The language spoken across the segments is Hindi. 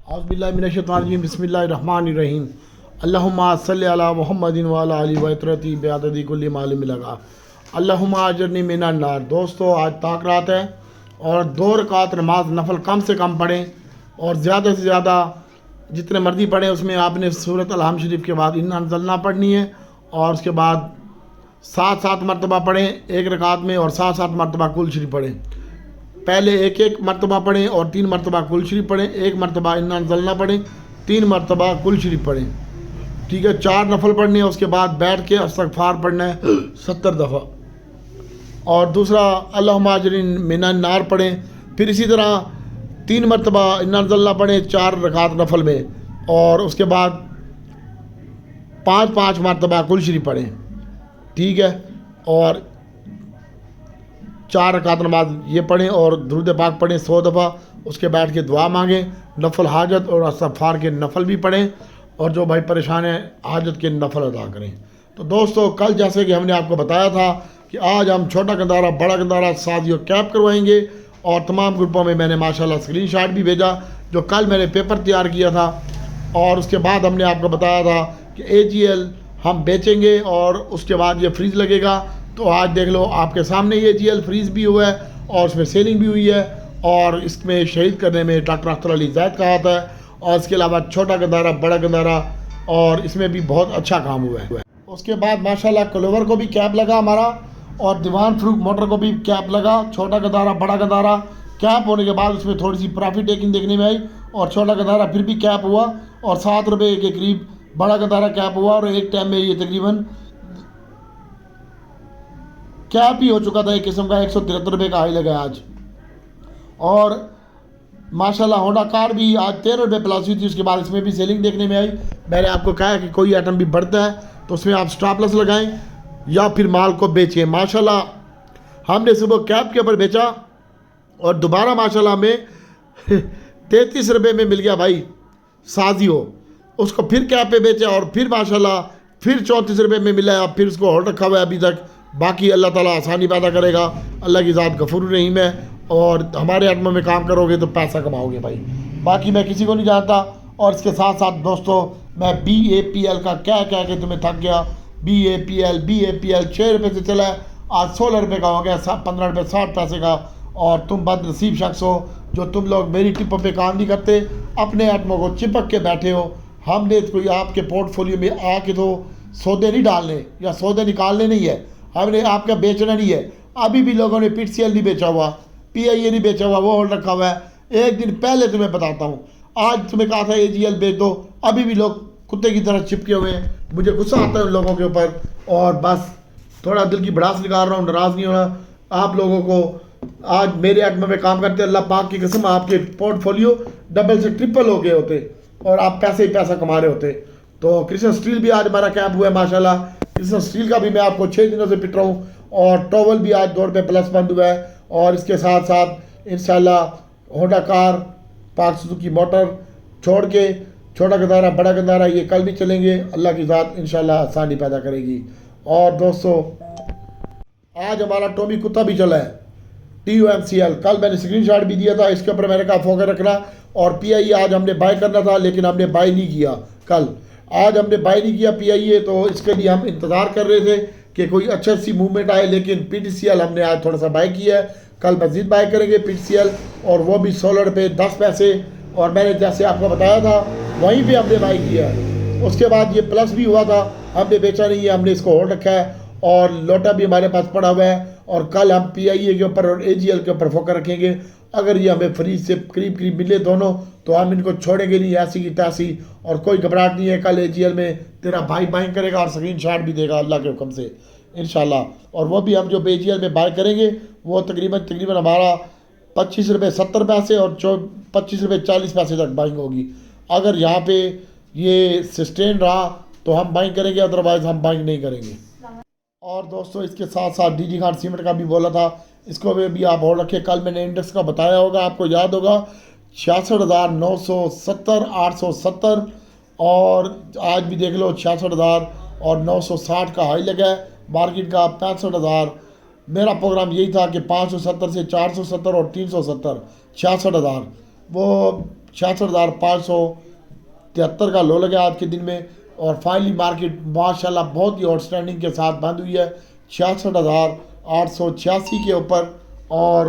औज़ुबिल्लाहिमिनश्शैतानिर्रजीम बिस्मिल्लाहिर्रहमानिर्रहीम अल्लाहुम्मा सल्लि अला मुहम्मदिन व अला आलि वतरती बेअददी कुल्ली मालिम लगा अल्लाहुम्मा अजरनी मिनन नार। दोस्तों, आज ताक रात है और 2 रकात नमाज नफल कम से कम पढ़ें और ज़्यादा से ज़्यादा जितने मर्जी पढ़ें। उसमें आपने सूरत अल-हम शरीफ के बाद इन्ना अंज़लना पढ़नी है और उसके बाद 7-7 मरतबा पढ़ें एक रकात में और 7-7 मरतबा कुल शरीफ पढ़ें। पहले एक मरतबा पढ़ें और 3 मरतबा कुल शरीफ पढ़ें, 1 मरतबा इन्ना अंज़लना पढ़ें, 3 मरतबा कुल शरीफ पढ़ें। ठीक है, 4 नफल पढ़ने हैं। उसके बाद बैठ के इस्तग़फ़ार पढ़ना है 70 दफ़ा और दूसरा अल्लाहुम्मा अजरिनी मिनन नार पढ़ें। फिर इसी तरह 3 मरतबा इन्ना अंज़लना पढ़ें 4 रकात नफल में और उसके बाद 5-5 मरतबा कुल शरीफ पढ़ें। ठीक है, और 4 रकात नमाज ये पढ़ें और दुरूद पाक पढ़ें 100 दफ़ा। उसके बैठ के दुआ मांगें, नफल हाजत और इस्तग़फ़ार के नफल भी पढ़ें और जो भाई परेशान है हाजत के नफल अदा करें। तो दोस्तों, कल जैसे कि हमने आपको बताया था कि आज हम छोटा गंदारा बड़ा गंदारा साजियो कैप करवाएंगे और तमाम ग्रुपों में मैंने माशाल्लाह स्क्रीनशॉट भी भेजा जो कल मैंने पेपर तैयार किया था। और उसके बाद हमने आपको बताया था कि AGL हम बेचेंगे और उसके बाद ये फ्रीज़ लगेगा। तो आज देख लो आपके सामने ये AGL फ्रीज़ भी हुआ है और उसमें सेलिंग भी हुई है और इसमें शहीद करने में डॉक्टर अख्तर अली ज़ैद का हाथ है और इसके अलावा छोटा गंदारा बड़ा गंदारा और इसमें भी बहुत अच्छा काम हुआ है। उसके बाद माशाल्लाह क्लोवर को भी कैप लगा हमारा और दीवान फ्रूक मोटर को भी कैप लगा। छोटा गंदारा बड़ा गंदारा कैप होने के बाद उसमें थोड़ी सी प्रॉफिट टेकिंग देखने में आई और छोटा गंदारा फिर भी कैप हुआ और 7 रुपये के करीब बड़ा गंदारा कैप हुआ और एक टाइम में ये तकरीबन कैप ही हो चुका था एक किस्म का। 173 रुपये का हाई लगा आज। और माशाल्लाह होंडा कार भी आज 13 रुपये प्लस हुई थी। उसके बाद इसमें भी सेलिंग देखने में आई। मैंने आपको कहा कि कोई आइटम भी बढ़ता है तो उसमें आप स्टॉप लॉस लगाएं या फिर माल को बेचें। माशाल्लाह हमने सुबह कैप के ऊपर बेचा और दोबारा माशाल्लाह हमें 33 रुपये में मिल गया भाई साजियो। उसको फिर कैप पे बेचा और फिर माशाल्लाह फिर 34 रुपये में मिला है। फिर उसको होल्ड रखा हुआ है अभी तक। बाकी अल्लाह ताला आसानी पैदा करेगा। अल्लाह की ज़ात गफूर रहीम है और हमारे आत्मा में काम करोगे तो पैसा कमाओगे भाई। बाकी मैं किसी को नहीं जानता। और इसके साथ साथ दोस्तों, मैं BAPL का क्या के तुम्हें थक गया। BAPL 6 रुपये से चला है, आज 16 रुपये का हो गया, 15 रुपये 60 पैसे का। और तुम बदनसीब शख्स हो जो तुम लोग मेरी टिपों पे काम नहीं करते, अपने आत्मा को चिपक के बैठे हो। हमने कोई आपके पोर्टफोलियो में आके तो सौदे नहीं डालने या सौदे निकालने नहीं है, हमने आपका बेचना नहीं है। अभी भी लोगों ने PTCL नहीं बेचा हुआ, PIA नहीं बेचा हुआ, वो होल्ड रखा हुआ है। एक दिन पहले तुम्हें बताता हूँ, आज तुम्हें कहा था AGL बेच दो, अभी भी लोग कुत्ते की तरह चिपके हुए हैं। मुझे गुस्सा आता है उन लोगों के ऊपर और बस थोड़ा दिल की भड़ास निकाल रहा हूँ। नाराज़ नहीं होना आप लोगों को। आज मेरे आत्मा में काम करते अल्लाह पाक की कसम आपके पोर्टफोलियो डबल से ट्रिपल हो गए होते और आप पैसे ही पैसा कमा रहे होते। तो क्रिस्टल स्टील भी आज हमारा कैप हुआ है माशाल्लाह। क्रिस्टल स्टील का भी मैं आपको 6 दिनों से पिट रहा हूँ और टॉवल भी आज 2 रुपये प्लस बंद हुआ है। और इसके साथ साथ इंशाल्लाह होंडा कार, पाक सुजुकी मोटर छोड़ के छोटा गंदारा बड़ा गंदारा ये कल भी चलेंगे। अल्लाह की ज़ात इंशाल्लाह आसानी पैदा करेगी। और दोस्तों, आज हमारा टॉमी कुत्ता भी चला है TUMCL। कल मैंने स्क्रीनशॉट भी दिया था, इसके ऊपर मैंने कहा फोकस रखना। और PIA आज हमने बाय करना था लेकिन हमने बाय नहीं किया। कल आज हमने बाय नहीं किया PIA, तो इसके लिए हम इंतज़ार कर रहे थे कि कोई अच्छी सी मूवमेंट आए। लेकिन PTCL हमने आज थोड़ा सा बाय किया है, कल मज़ीद बाय करेंगे PTCL और वो भी 16 रुपये 10 पैसे। और मैंने जैसे आपको बताया था वहीं पे हमने बाय किया है। उसके बाद ये प्लस भी हुआ था, हमने बेचा नहीं है, हमने इसको होल्ड रखा है और लोटा भी हमारे पास पड़ा हुआ है। और कल हम PIA के ऊपर और AGL के ऊपर फोकस रखेंगे। अगर ये हमें फ्री से करीब करीब मिले दोनों तो हम इनको छोड़ेंगे नहीं ऐसी की तैसी। और कोई घबराहट नहीं है, कल AGL में तेरा भाई बाइंग करेगा और स्क्रीनशॉट भी देगा अल्लाह के हुक्म से इंशाल्लाह। और वो भी हम जो AGL में बाय करेंगे वो तकरीबन हमारा 25 रुपये 70 पैसे और 25 रुपये 40 पैसे तक बाइंग होगी। अगर यहाँ पे ये सस्टेन रहा तो हम बाइंग करेंगे, अदरवाइज़ हम बाइंग नहीं करेंगे। और दोस्तों, इसके साथ साथ DG खान सीमेंट का भी बोला था, इसको भी आप होल्ड रखें। कल मैंने इंडेक्स का बताया होगा, आपको याद होगा 66,970 870 और आज भी देख लो 66,000 और 960 का हाई लगा है मार्केट का 65,000। मेरा प्रोग्राम यही था कि 570 से 470 और 370 66,000। वो 66,573 का लो लगा आज के दिन में। और फाइनली मार्केट माशाल्लाह बहुत ही आउटस्टैंडिंग के साथ बंद हुई है 66,886 के ऊपर और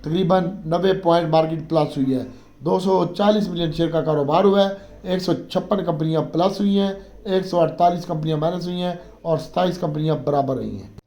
तकरीबन 90 पॉइंट मार्केट प्लस हुई है। 240 मिलियन शेयर का कारोबार हुआ है। 156 कंपनियां प्लस हुई हैं, 148 कंपनियां माइनस हुई हैं और 27 कंपनियां बराबर रही हैं।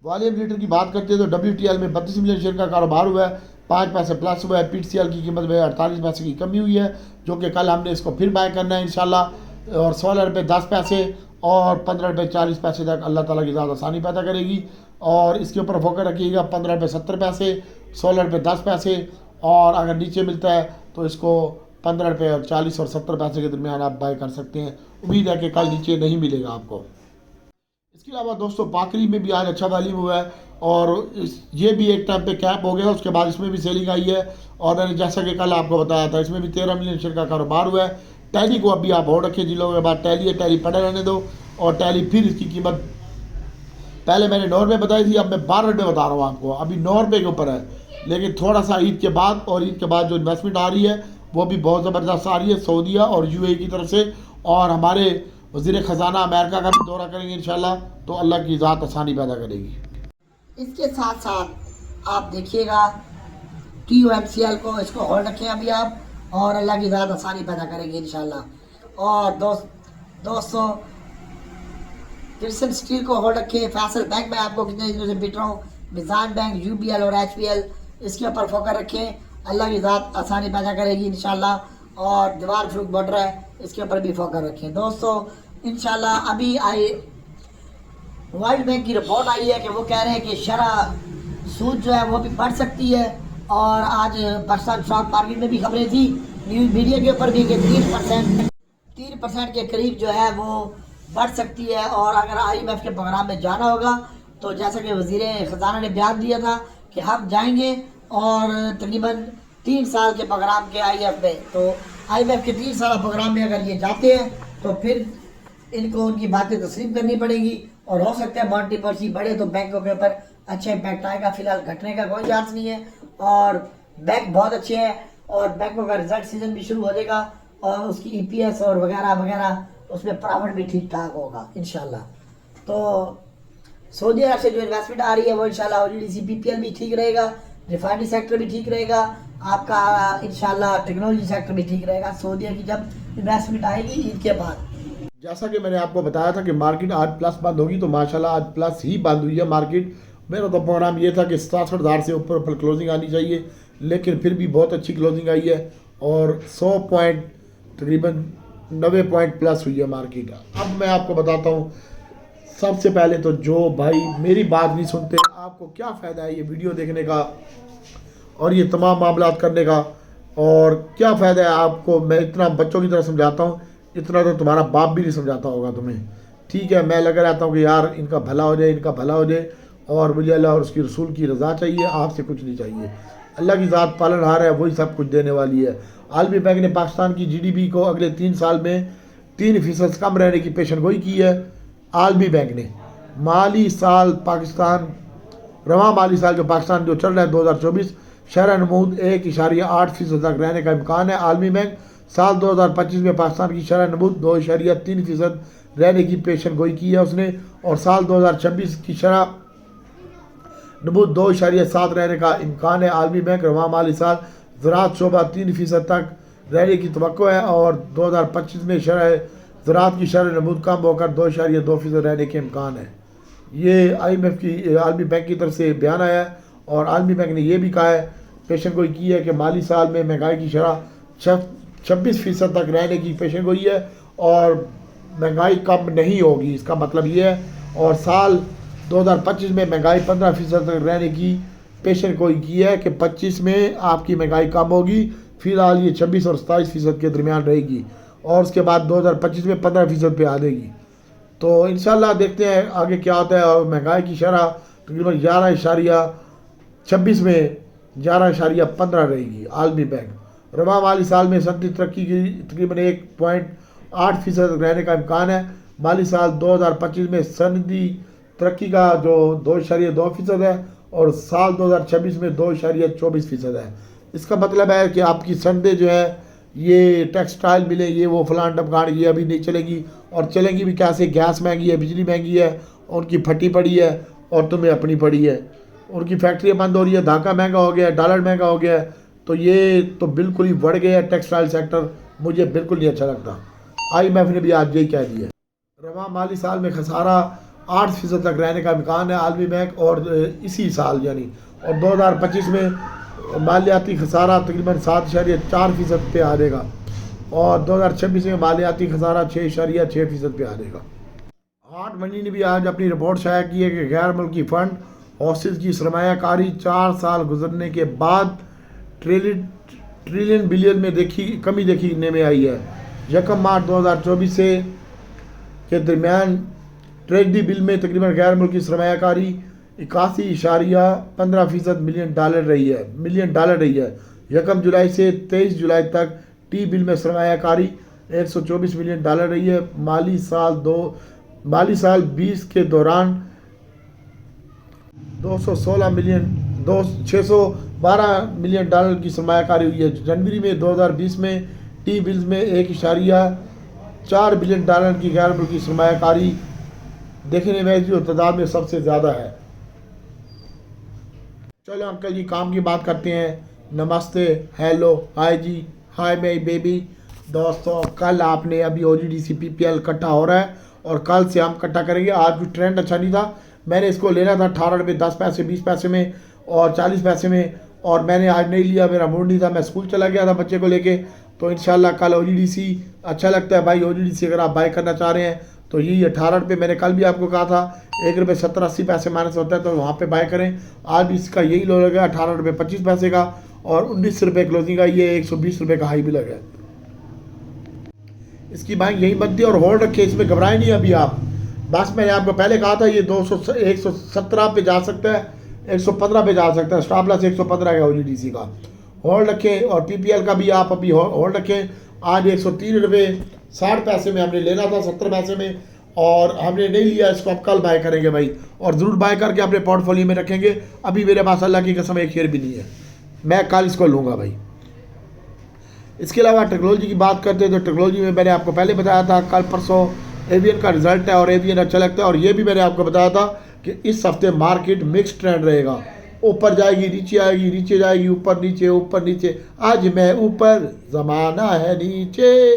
वॉल्यूम लीटर की बात करते हैं तो WTL में 32 मिलियन शेयर का कारोबार हुआ है, 5 पैसे प्लस हुआ है। PTCL की कीमत में 48 पैसे की कमी हुई है, जो कि कल हमने इसको फिर बाय करना है इंशाल्लाह। और 16 रुपये 10 पैसे और 15 रुपये 40 पैसे तक अल्लाह ताला की ज़्यादा आसानी पैदा करेगी। और इसके ऊपर फोकस रखिएगा 15 रुपये 70 पैसे, 16 रुपये 10 पैसे और अगर नीचे मिलता है तो इसको 15 रुपये और 40 और 70 पैसे के दरमियान आप बाय कर सकते हैं। उम्मीद है कि कल नीचे नहीं मिलेगा आपको। इसके अलावा दोस्तों बाकरी में भी आज अच्छा वॉल्यूम हुआ है और ये भी एक टाइम पे कैप हो गया, उसके बाद इसमें भी सेलिंग आई है। और मैंने जैसा कि कल आपको बताया था इसमें भी 13 मिलियन शेयर का कारोबार हुआ है। टैली को अभी आप होल्ड रखिए, जिन लोगों के बाद टैली है टैली पड़े रहने दो। और टैली फिर इसकी कीमत पहले मैंने 9 रुपये बताई थी, अब मैं 12 रुपये बता रहा हूँ आपको, अभी 9 रुपये के ऊपर है। लेकिन थोड़ा सा ईद के बाद और ईद के बाद जो इन्वेस्टमेंट आ रही है वो भी बहुत ज़बरदस्त आ रही है सऊदीया और UAE की तरफ से। और हमारे वज़ीर ख़जाना अमेरिका का भी दौरा करेंगे इंशाल्लाह, तो अल्लाह की ज़ात आसानी पैदा करेगी। इसके साथ साथ आप देखिएगा TOMCL को, इसको होल्ड रखें अभी आप, और अल्लाह की ज़ात आसानी पैदा करेगी इंशाल्लाह। और दोस्तों क्रिस्टन स्टील को होल्ड रखें। फैसल बैंक में आपको कितने दिनों से पिट रहा हूँ, मिज़ान बैंक, UBL और HPL, इसके ऊपर फोकस रखें, अल्लाह की ज़ात आसानी पैदा करेगी इंशाल्लाह। और दीवार फ्रूट बॉर्डर है, इसके ऊपर भी फोकस रखें दोस्तों इंशाल्लाह। अभी आई वर्ल्ड बैंक की रिपोर्ट आई है कि वो कह रहे हैं कि शरह सूद जो है वो भी बढ़ सकती है। और आज पाकिस्तान स्टॉक मार्केट में भी खबरें थी न्यूज़ मीडिया के ऊपर भी कि 3% के करीब जो है वो बढ़ सकती है। और अगर IMF के प्रोग्राम में जाना होगा तो जैसा कि वज़ीर ख़जाना ने बयान दिया था कि हम जाएंगे और तकरीबन 3 साल के प्रोग्राम के IMF में, तो IMF के 3 साल प्रोग्राम में अगर ये जाते हैं तो फिर इनको उनकी बातें तस्लीम करनी पड़ेगी। और हो सकता है मॉनेटरी पॉलिसी बढ़े तो बैंकों के ऊपर अच्छा इम्पैक्ट आएगा। फिलहाल घटने का कोई चांस नहीं है और बैंक बहुत अच्छे हैं और बैंकों का रिजल्ट सीजन भी शुरू हो जाएगा और उसकी EPS और वगैरह वगैरह उसमें प्रॉफिट भी ठीक ठाक होगा इंशाल्लाह। तो सऊदी अरब से जो इन्वेस्टमेंट आ रही है वो इंशाल्लाह OGDC PPL भी ठीक रहेगा, रिफाइनरी सेक्टर भी ठीक रहेगा, आपका इंशाल्लाह टेक्नोलॉजी सेक्टर भी ठीक रहेगा सऊदीया की जब इन्वेस्टमेंट आएगी ईद के बाद। जैसा कि मैंने आपको बताया था कि मार्केट आज प्लस बंद होगी, तो माशाल्लाह आज प्लस ही बंद हुई है मार्केट। मेरा तो प्रोग्राम ये था कि 67,000 से ऊपर क्लोजिंग आनी चाहिए, लेकिन फिर भी बहुत अच्छी क्लोजिंग आई है और 100 पॉइंट तकरीबन 90 पॉइंट प्लस हुई है मार्केट। अब मैं आपको बताता हूँ, सबसे पहले तो जो भाई मेरी बात नहीं सुनते, आपको क्या फ़ायदा है ये वीडियो देखने का और ये तमाम मामलात करने का, और क्या फ़ायदा है आपको। मैं इतना बच्चों की तरह समझाता हूँ, इतना तो तुम्हारा बाप भी नहीं समझाता होगा तुम्हें, ठीक है। मैं लगा रहता हूँ कि यार इनका भला हो जाए, इनका भला हो जाए, और मुझे अल्लाह और उसकी रसूल की रज़ा चाहिए, आपसे कुछ नहीं चाहिए। अल्लाह की ज़ात पालनहार है, वही सब कुछ देने वाली है। आलमी बैंक ने पाकिस्तान की GDP को अगले 3 साल में 3% कम रहने की पेशनगोई की है। आलमी बैंक ने माली साल पाकिस्तान रवा माली साल जो पाकिस्तान जो चल रहा है 2024 शरह नमूद 1.8% तक रहने का इम्कान है। आलमी बैंक साल 2025 में पाकिस्तान की शरह नमूद 2.3% रहने की पेशन गोई की है उसने, और साल 2026 की शरह नमूद 2.7 रहने का इम्कान है। आलमी बैंक रवा माली साल ज़राअत शोबा 3% तक रहने की तवक्को है और 2025 में शरह ज़राअत की शरह नमूद कम होकर 2.2% रहने के इम्कान है। ये IMF की आलमी बैंक की तरफ से बयान आया है। और आलमी बैंक ने यह भी कहा है, पेशन गोई की है कि माली साल में महंगाई की शरह 26% तक रहने की पेशन गोई है और महंगाई कम नहीं होगी, इसका मतलब ये है। और साल 2025 में महंगाई 15% तक रहने की पेशन गोई की है कि 25 में आपकी महंगाई कम होगी। फिलहाल ये 26 और 27% के दरमियान रहेगी और उसके बाद 2025 में 15% पे आ जाएगी। तो इंशाल्लाह देखते हैं आगे क्या होता है। और महंगाई की शरह तकरीबन 11.26 में 11.15 रहेगी। आलमी बैंक रवा माली साल में सनदी तरक्की की तकरीबन 1.8% तक रहने का इम्कान है। माली साल 2025 में सनदी तरक्की का जो 2.2% है और साल 2026 में 2.24% है। इसका मतलब है कि आपकी सनदें जो है ये टेक्सटाइल मिले, ये वो फलान डमकान, ये अभी नहीं चलेगी। और चलेंगी भी कैसे? गैस महंगी है, बिजली महंगी है, उनकी फटी पड़ी है और तुम्हें अपनी पड़ी है। उनकी फैक्ट्रियाँ बंद हो रही है, धाका महंगा हो गया है, डॉलर महंगा हो गया है। तो ये तो बिल्कुल ही बढ़ गया है टेक्सटाइल सेक्टर, मुझे बिल्कुल नहीं अच्छा लगता। IMF ने भी आज यही कह दिया है। रवा माली साल में खसारा 8% तक रहने का इम्कान है आलमी बैंक, और इसी साल यानी और 2025 में मालियाती खसारा तकरीबन 7.4% पे आ जाएगा, और 2026 में मालियाती खसारा 6.6% पे आ जाएगा। हार्ट मनी ने भी आज अपनी रिपोर्ट शाया की है कि गैर मुल्की फ़ंड हाउसेज की सरमायाकारी 4 साल गुजरने के बाद ट्रिलियन बिलियन में कमी देखने में आई है। 1 मार्च 2024 से के दरमियान ट्रेजरी बिल में तकरीबन गैर मुल्की सरमायाकारी 81.15% मिलियन डॉलर रही है। 1 जुलाई से 23 जुलाई तक टी बिल में सरमायाकारी 124 मिलियन डॉलर रही है। माली साल 20 के दौरान 612 मिलियन डॉलर की सरमायाकारी हुई है। जनवरी में 2020 में टी बिल्स में 1.4 बिलियन डॉलर की गैर मुल्की सरमायाकारी देखने में जो तादाद में सबसे ज़्यादा है। चलो अंकल जी काम की बात करते हैं। नमस्ते, हेलो, हाय जी, हाय माय बेबी। दोस्तों कल आपने अभी OGDC PPL इकट्ठा हो रहा है और कल से हम इकट्ठा करेंगे। आज भी ट्रेंड अच्छा नहीं था, मैंने इसको लेना था 18 रुपये 10 पैसे 20 पैसे में और 40 पैसे में, और मैंने आज नहीं लिया, मेरा मूड नहीं था, मैं स्कूल चला गया था बच्चे को लेके। तो इंशाल्लाह कल OGDC अच्छा लगता है भाई। OGDC अगर आप बाय करना चाह रहे हैं तो यही 18 रुपये, मैंने कल भी आपको कहा था 1 रुपये 70-80 पैसे माइनस होता है, तो वहाँ पे बाय करें। आज भी इसका यही लो लगा 18 रुपये 25 पैसे का, और 19 रुपये क्लोजिंग का, ये 120 रुपये का हाई भी लगा है। इसकी बाइंग यही बनती है और होल्ड रखे, इसमें घबराए नहीं अभी आप। बस मैंने आपको पहले कहा था ये 117 पे जा सकता है, 115 पे जा सकता है, स्टॉप लॉस 115 का OGDC का होल्ड रखें। और PPL का भी आप अभी होल्ड रखें। आज 103 रुपये 60 पैसे में हमने लेना था 70 पैसे में, और हमने नहीं लिया, इसको अब कल बाय करेंगे भाई, और ज़रूर बाय करके अपने पोर्टफोलियो में रखेंगे। अभी मेरे पास अल्लाह की कसम 1 शेयर भी नहीं है, मैं कल इसको लूँगा भाई। इसके अलावा टेक्नोलॉजी की बात करते हैं तो टेक्नोलॉजी में मैंने आपको पहले बताया था, कल परसों एवियन का रिजल्ट है और एवियन अच्छा लगता है। और ये भी मैंने आपको बताया था कि इस हफ्ते मार्केट मिक्स ट्रेंड रहेगा, ऊपर जाएगी, नीचे आएगी, नीचे जाएगी, ऊपर नीचे। आज मैं ऊपर, ज़माना है नीचे,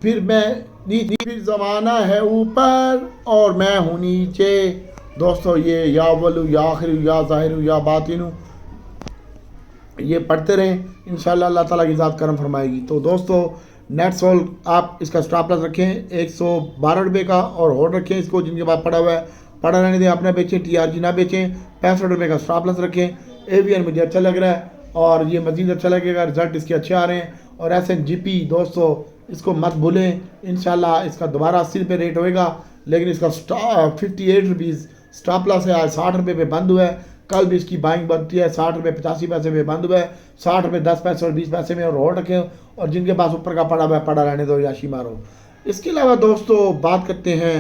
फिर मैं फिर ज़माना है ऊपर और मैं हूँ नीचे। दोस्तों ये या अव्वलु या आखिर या ज़ाहिर या बातिनु, ये पढ़ते रहें, इंशाल्लाह अल्लाह ताला की ज़ात करम फरमाएगी। तो दोस्तों नेट सोल आप इसका स्टॉप लॉस रखें 112 रुपये का, और होल्ड रखें इसको, जिनके पास पड़ा हुआ है पड़ा रहने दें, अपना बेचें, TRG ना बेचें। 65 रुपये का स्टॉप लॉस रखें। एवियन मुझे अच्छा लग रहा है और ये मज़ीद अच्छा लगेगा, रिजल्ट इसके अच्छे आ रहे हैं। और SNGP दोस्तों इसको मत भूलें, इंशाल्लाह इसका दोबारा 80 रुपये रेट होएगा, लेकिन इसका 58 रुपीज़ स्टॉप लॉस है। आज 60 रुपये पे बंद हुआ है, कल भी इसकी बाइंग बनती है 60 रुपये 85 पैसे में बंद हुआ है, 60 रुपये 10 पैसे और 20 पैसे में, और होल्ड रखें। और जिनके पास ऊपर का पड़ा हुआ है पड़ा रहने दो, याशी मारो। इसके अलावा दोस्तों बात करते हैं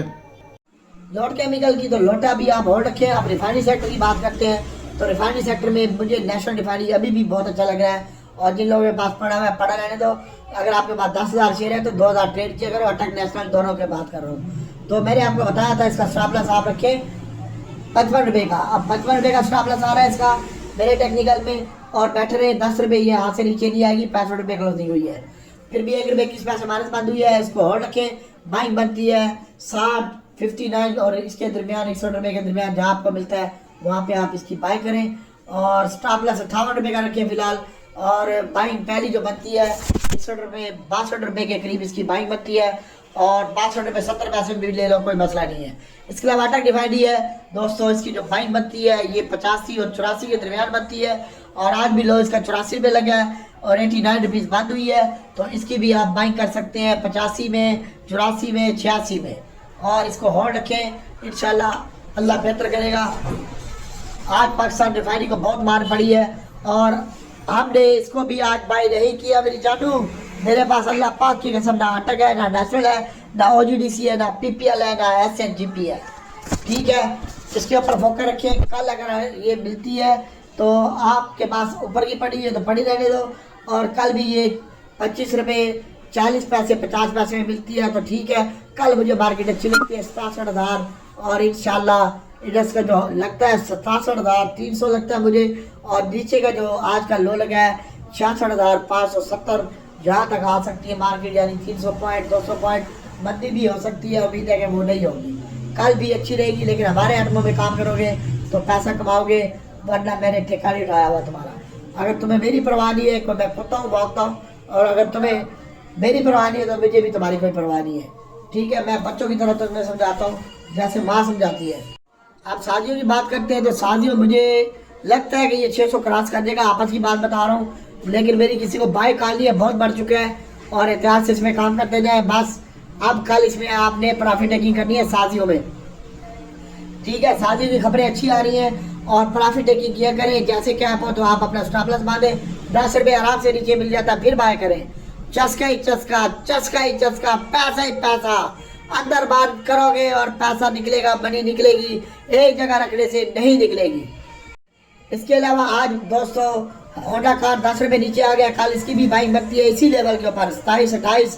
लॉट केमिकल की, तो लोटा भी आप होल्ड रखें। आप रिफाइनरी सेक्टर की बात करते हैं तो रिफाइनरी सेक्टर में मुझे नेशनल रिफाइनरी अभी भी बहुत अच्छा लग रहा है, और जिन लोगों के पास पड़ा हुआ है पड़ा रहने दो। अगर आपके पास 10,000 शेयर है तो 2,000 ट्रेड किया करो, अटक नेशनल दोनों के बात कर रहा हूँ। तो मैंने आपको बताया था इसका स्टॉप लॉस आप रखें 55 रुपये का। अब 55 रुपये का स्टॉप लॉस आ रहा है इसका मेरे टेक्निकल में, और बैठे रहे 10 रुपये, ये हाथ से नीचे नहीं आएगी। 65 रुपये क्लोजिंग हुई है, फिर भी 1 रुपये 21 पैसे माइनस बंद हुई है। इसको होल्ड रखें, बाइंग बनती है 60, 59 और इसके दरमियान 61 रुपये के दरमियान जहाँ आपको मिलता है वहाँ पे आप इसकी बाई करें। और स्टॉप लॉस 58 रुपये का रखें फिलहाल, और बाइंग पहली जो बनती है 61 रुपये 62 रुपये के करीब इसकी बाइंग बनती है, और 62 रुपये 70 पैसे में भी ले लो, कोई मसला नहीं है। इसके अलावा अटक डिफाइंडी है दोस्तों, इसकी जो बाइंग बनती है ये 85 और 84 के दरमियान बनती है, और आज भी लो इसका 84 रुपये लगा है और 89 रुपीज़ बंद हुई है। तो इसकी भी आप बाइंग कर सकते हैं 85 में, 84 में, 86 में, और इसको होल्ड रखें। इंशाल्लाह अल्लाह बेहतर करेगा। आज पाकिस्तान रिफाइनरी को बहुत मार पड़ी है और हमने इसको भी आज बाई नहीं किया मेरी जानू। मेरे पास अल्लाह पाक की कसम ना अटक है, ना नेशनल है, ना OGDC है, ना PPL है, ना SNGP है। ठीक है, इसके ऊपर फोकस रखें। कल अगर ये मिलती है तो आपके पास ऊपर की पड़ी है तो पड़ी रहने दो, और कल भी ये 25 रुपये 40 पैसे 50 पैसे में मिलती है, तो ठीक है। कल मुझे मार्केट अच्छी लगती है 67,000, और इंशाल्लाह इधर का जो लगता है 67,300 लगता है मुझे, और नीचे का जो आज का लो लगा है 66,570, जहाँ तक आ सकती है मार्केट, यानी 300 पॉइंट 200 पॉइंट मंदी भी हो सकती है। उम्मीद है कि वो नहीं होगी, कल भी अच्छी रहेगी, लेकिन हमारे आइटमों में काम करोगे तो पैसा कमाओगे, वरना मैंने ठेका नहीं उठाया हुआ तुम्हारा। अगर तुम्हें मेरी परवाह नहीं है, मैं खुदता हूँ भागता हूँ, और अगर तुम्हें मेरी परवाह नहीं है तो मुझे भी तुम्हारी कोई परवाह नहीं है, ठीक है। मैं बच्चों की तरह तुम्हें समझाता हूँ जैसे माँ समझाती है। आप शादियों की बात करते हैं तो शादियों मुझे लगता है कि ये 600 क्रॉस कर देगा, आपस की बात बता रहा हूँ, लेकिन मेरी किसी को बाइक आ है बहुत बढ़ चुका है, और एहतियात से इसमें काम करते जाए। बस अब कल इसमें आपने प्रॉफिट टेकिंग करनी है शादियों में, ठीक है। शादी की खबरें अच्छी आ रही हैं, और प्रॉफिट टेकिंग किया करें। जैसे कैप हो तो आप अपना स्टॉप लॉस बांधे, 10 रुपये आराम से नीचे मिल जाता है, फिर बाय करें। चस्का ही चस्का, चस्का ही चस्का, पैसा ही पैसा, अंदर बाहर करोगे और पैसा निकलेगा, मनी निकलेगी, एक जगह रखने से नहीं निकलेगी। इसके अलावा आज दोस्तों होंडा कार 10 रुपये नीचे आ गया, कल इसकी भी बाइंग बनती है इसी लेवल के ऊपर 27, 28,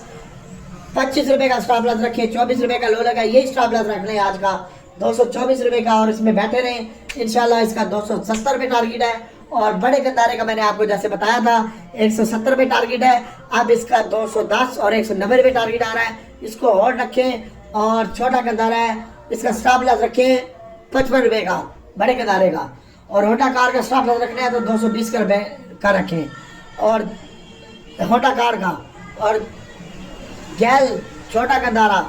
25 रुपये का स्टॉप लॉस रखे, 24 रुपये का लो लगा, यही स्टॉप लॉस रख लें आज का 224 रुपये का, और इसमें बैठे रहें। इंशाल्लाह इसका 270 रुपये टारगेट है, और बड़े गंदारे का मैंने आपको जैसे बताया था 170 रुपये टारगेट है। अब इसका 210 और 190 रुपये टारगेट आ रहा है, इसको होल्ड रखें। और छोटा गंदारा है, इसका स्टॉप लॉस रखें 55 रुपये का, बड़े गंदारे का। और होंडा कार का स्टॉप लॉस रखना है तो 220 रुपये का रखें, और होंडा कार का। और गैल छोटा गंदारा,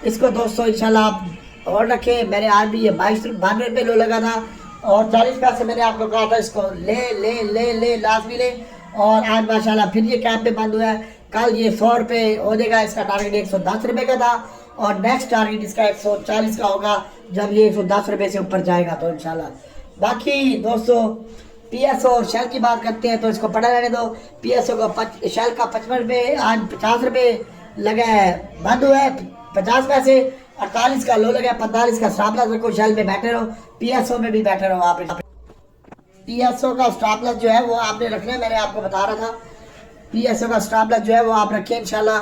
इसको दोस्तों इंशाल्लाह आप और रखें। मैंने आज भी ये 22 रुपये लो लगा था, और 40 पैसे मैंने आपको कहा था इसको ले ले ले ले लाजमी ले, और आज माशाल्लाह फिर ये कैप पे बंद हुआ है। कल ये 100 रुपये हो जाएगा, इसका टारगेट 110 रुपये का था, और नेक्स्ट टारगेट इसका 140 का होगा जब ये 110 रुपये से ऊपर जाएगा तो इंशाल्लाह। बाकी दोस्तों PSO और शेल की बात करते हैं तो इसको पड़ा रहने दो। PSO का शेल का 55 रुपये, आज 50 रुपये लगा है, बंद हुआ है 50 पैसे, 48 का लो लगा है, 45 का स्टॉप लॉस रखो, शेल में बैठे रहो, PSO में भी बैठे रहो आप। PSO का स्टॉप लॉस जो है वो आपने रखना है, मैंने आपको बता रहा था। PSO का स्टॉप लॉस जो है वो आप रखें इंशाल्लाह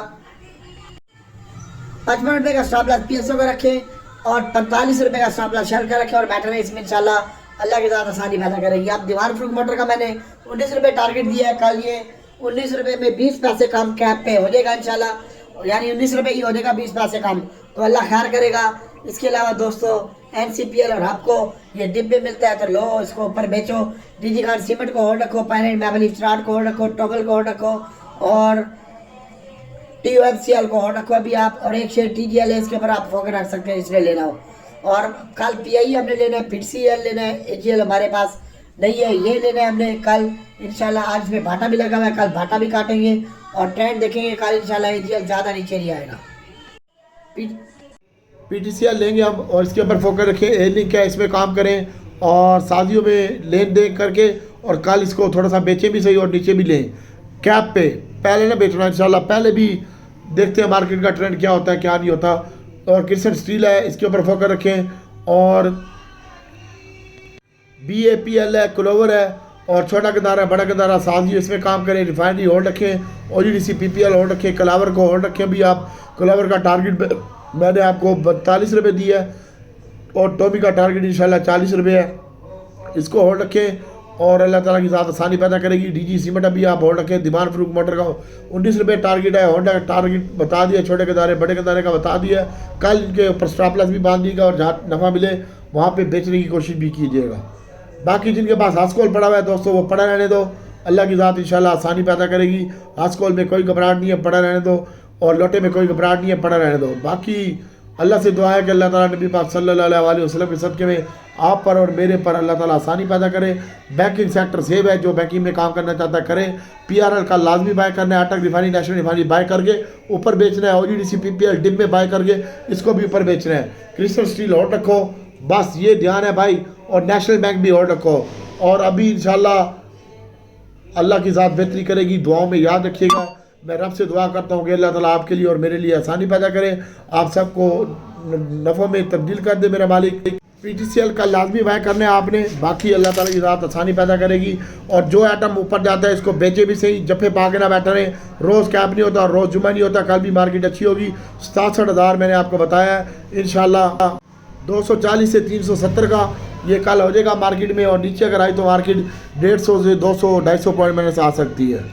55 रुपये का स्टॉप लॉस PSO का रखें, और 45 रुपये का स्टॉप लॉस शेल का रखें, और बैठे रहे इसमें इंशाल्लाह अल्लाह के साथ आसानी पैदा करेगी। आप दीवार फ्रूट मोटर का मैंने 19 रुपये टारगेट दिया है, कल ये 19 रुपये में 20 पैसे कम कैप पे हो जाएगा इंशाल्लाह, यानी 19 रुपये ही हो जाएगा 20 पैसे कम, तो अल्लाह खैर करेगा। इसके अलावा दोस्तों NCPL और आपको ये डिब्बे मिलता है तो लो, इसको ऊपर बेचो। डिजीकॉन सीमेंट को होल्ड रखो, पैरेंट मैबल स्टार्ट को होल्ड रखो, टॉगल को होल्ड रखो, और TOFCL को होल्ड रखो अभी आप, और एक शेयर TGL है इसके ऊपर आप फोकस रख सकते हैं, इसलिए लेना हो। और कल PI हमने लेना है, फिर CL लेना है, AGL हमारे पास नहीं है, ये लेना है हमने कल इंशाल्लाह। आज इसमें भाटा भी लगा हुआ है, कल भाटा भी काटेंगे, और ट्रेंड देखेंगे कल इंशाल्लाह AGL ज़्यादा नीचे नहीं आएगा। PTCL लेंगे हम, और इसके ऊपर फोकस रखें, ए लिंक है इसमें काम करें, और शादियों में लेन देन करके, और कल इसको थोड़ा सा बेचें भी सही और नीचे भी लें कैप पे, पहले ना बेचना इंशाल्लाह, पहले भी देखते हैं मार्केट का ट्रेंड क्या होता है क्या नहीं होता। और क्रिस्टल स्टील है, इसके ऊपर फोकस रखें, और BAPL है, क्लोवर है, और छोटा गंदारा बड़ा गंदारा शादी इसमें काम करें। रिफाइनरी होल्ड रखें, OGDC PPL होल्ड रखें, कलावर को होल्ड रखें भी आप। कलावर का टारगेट मैंने आपको 42 रुपये दिया है, और टॉमी का टारगेट इंशाल्लाह 40 रुपये है, इसको होल्ड रखें, और अल्लाह ताला की ज़ात आसानी पैदा करेगी। DG सीमेंट अभी आप होल्ड रखें। दीवान फ्रूट मोटर का 19 रुपये टारगेट है, होंडा का टारगेट बता दिया, छोटे गदारे बड़े गदारे का बता दिया। कल इनके ऊपर स्टॉप लॉस भी बांध दीजिएगा, और जहाँ नफ़ा मिले वहाँ पे बेचने की कोशिश भी कीजिएगा। बाकी जिनके पास हास्कोल पड़ा हुआ है दोस्तों वो पड़ा रहने दो, अल्लाह की ज़ात इंशाल्लाह आसानी पैदा करेगी। हास्कोल में कोई घबराहट नहीं है, पड़ा रहने दो, और लोटे में कोई घबराहट नहीं है, पड़ा रहने दो। बाकी अल्लाह से दुआ है कि अल्लाह ताला नबी पाक सल्लल्लाहु अलैहि वसल्लम के सदक़े में आप पर और मेरे पर अल्लाह ताला आसानी पैदा करे। बैंकिंग सेक्टर सेव है, जो बैंकिंग में काम करना चाहता है करें। PRL का लाजमी बाय करना है, अटक रिफाइनरी नेशनल रिफाइनरी बाय करके ऊपर बेचना है। OGDC PPL डिप में बाय करके इसको भी ऊपर बेचना है। क्रिस्टल स्टील होल्ड रखो, बस ये ध्यान है भाई, और नेशनल बैंक भी होल्ड रखो। और अभी इंशाल्लाह अल्लाह की ज़ात बेहतरी करेगी, दुआओं में याद रखिएगा। मैं रब से दुआ करता हूँ कि अल्लाह ताला आपके लिए और मेरे लिए आसानी पैदा करे, आप सबको नफ़ों में तब्दील कर दे मेरा मालिक। PTCL का लाजमी बाय करने आपने, बाकी अल्लाह ताला की ज़ात आसानी पैदा करेगी। और जो आइटम ऊपर जाता है इसको बेचे भी सही, जफे पा के ना बैठे रहें। रोज़ कैप नहीं होता और रोज़ जुमा नहीं होता। कल भी मार्केट अच्छी होगी। 67,000 मैंने आपको बताया है। इंशाल्लाह 240 से 370 का ये कल हो जाएगा मार्केट में। और नीचे अगर आई तो मार्केट 150 से 200-250 पॉइंट मैंने से आ सकती है।